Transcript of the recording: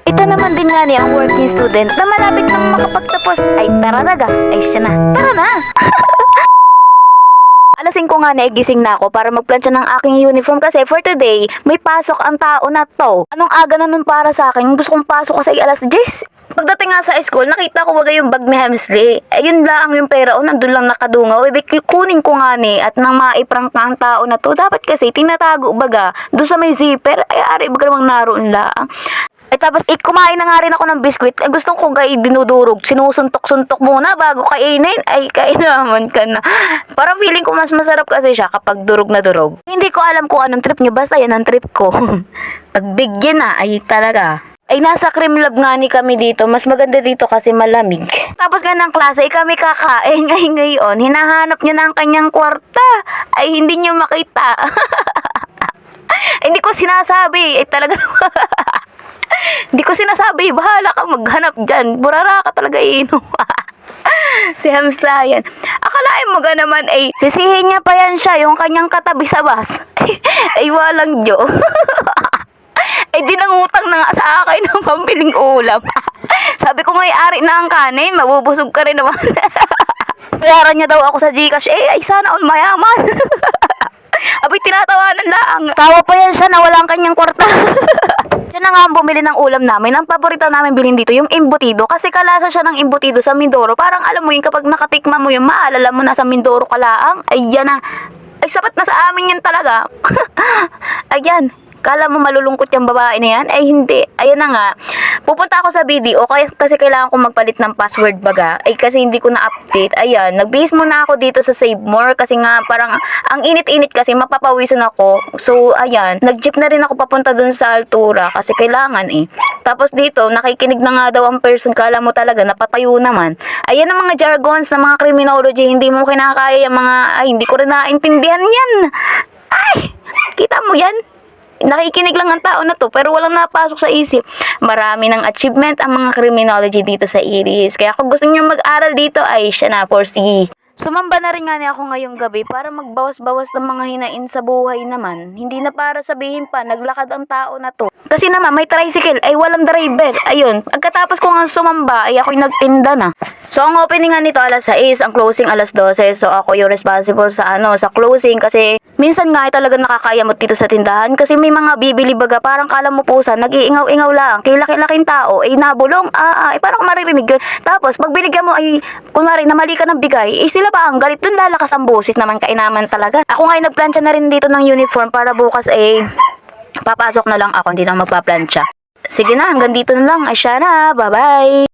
Ito naman din nga niya ang working student na malapit nang makapagtapos. Ay tara na ga, ay siya na, tara na. Alas 5 nga na gising na ako para magplansya ng aking uniform kasi for today, may pasok ang tao na to. Anong aga na nun para sa akin? Gusto kong pasok kasi alas 10. Pagdating nga sa school, nakita ko baga yung bag ni Hemsley. Ayun lang yung pera o nandun lang nakadungaw. Kunin ko nga ni at nang maiprank na ang tao na to. Dapat kasi tinatago baga doon sa may zipper. Ay ari baga namang naroon lang. Ay tapos kumain na nga rin ako ng biskwit. Ay gustong ko dinudurog. Sinusuntok-suntok muna bago kainin. Ay kainaman ka na. Parang feeling ko mas masarap kasi siya kapag durog na durog. Hindi ko alam kung anong trip niyo. Basta yan ang trip ko. Pagbigyan na ay talaga. Ay nasa cream lab nga ni kami dito. Mas maganda dito kasi malamig. Tapos nga ng klase ay kami kakain. Ay ngayon hinahanap niya na ang kanyang kwarta. Ay hindi niya makita. Ay, hindi ko sinasabi. Ay talaga naman. Hindi ko sinasabi, bahala ka maghanap dyan. Burara ka talaga inuwa. Si Hamsta yan. Akalain mo ga naman ay sisihin niya pa yan siya yung kanyang katabi sa bus. Ay walang Diyo. Ay dinangutang na nga sa akin ng pampiling ulam. Sabi ko ngay ari na ang kanin, mabubusog ka rin naman. Bayaran niya daw ako sa Gcash. Ay sana all mayaman. Abay tinatawanan lang. Tawa pa yan siya na walang kanyang kwarta. Siya na nga ang bumili ng ulam namin. Ang paborito namin bilhin dito, yung imbutido. Kasi kalasa siya ng imbutido sa Mindoro. Parang alam mo yun, kapag nakatikman mo yun, maalala mo na sa Mindoro kalaang. Ay, yan na. Ay, sapat na sa amin yan talaga. Ayan. Kala mo malulungkot yung babae na yan? Ay, hindi. Ayan na nga. Pupunta ako sa video kasi kailangan ko magpalit ng password baga. Ay, kasi hindi ko na-update. Ayan. Nagbihis muna ako dito sa Save More kasi nga parang ang init-init kasi mapapawisan ako. So, ayan. Nag-jeep na rin ako papunta dun sa Altura kasi kailangan eh. Tapos dito, nakikinig na nga daw ang person. Kala mo talaga, napatayo naman. Ayan ang mga jargons ng mga criminology. Hindi mo kinakaya yung mga, ay, hindi ko rin naintindihan yan. Ay, kita mo yan? Nakikinig lang ang tao na to pero walang napasok sa isip. Marami ng achievement ang mga criminology dito sa Iris. Kaya kung gusto niyo mag-aral dito ay siya na for sige. Sumamba na rin nga niya ako ngayong gabi para magbawas-bawas ng mga hinain sa buhay naman. Hindi na para sabihin pa, naglakad ang tao na to. Kasi naman, may tricycle, ay walang driver. Ayun, pagkatapos ko nga sumamba, ay ako'y nagtinda na. So, ang opening nga nito alas 6, ang closing alas 12. So, ako yung responsible sa sa closing kasi minsan nga ay talaga nakakayamot dito sa tindahan kasi may mga bibili baga, parang kala mo pusa, nag-iingaw-ingaw lang. Kilaki-laking tao, ay nabulong, parang maririnig yun. Tapos, pag binigyan mo ay, kunwari, namali ka ng bigay, sila pa ang galit dun, lalakas ang boses naman kainaman talaga. Ako nga ay nagplansya na rin dito ng uniform para bukas papasok na lang ako, hindi na magpaplansya. Sige na, hanggang dito na lang. Ay siya na, bye-bye!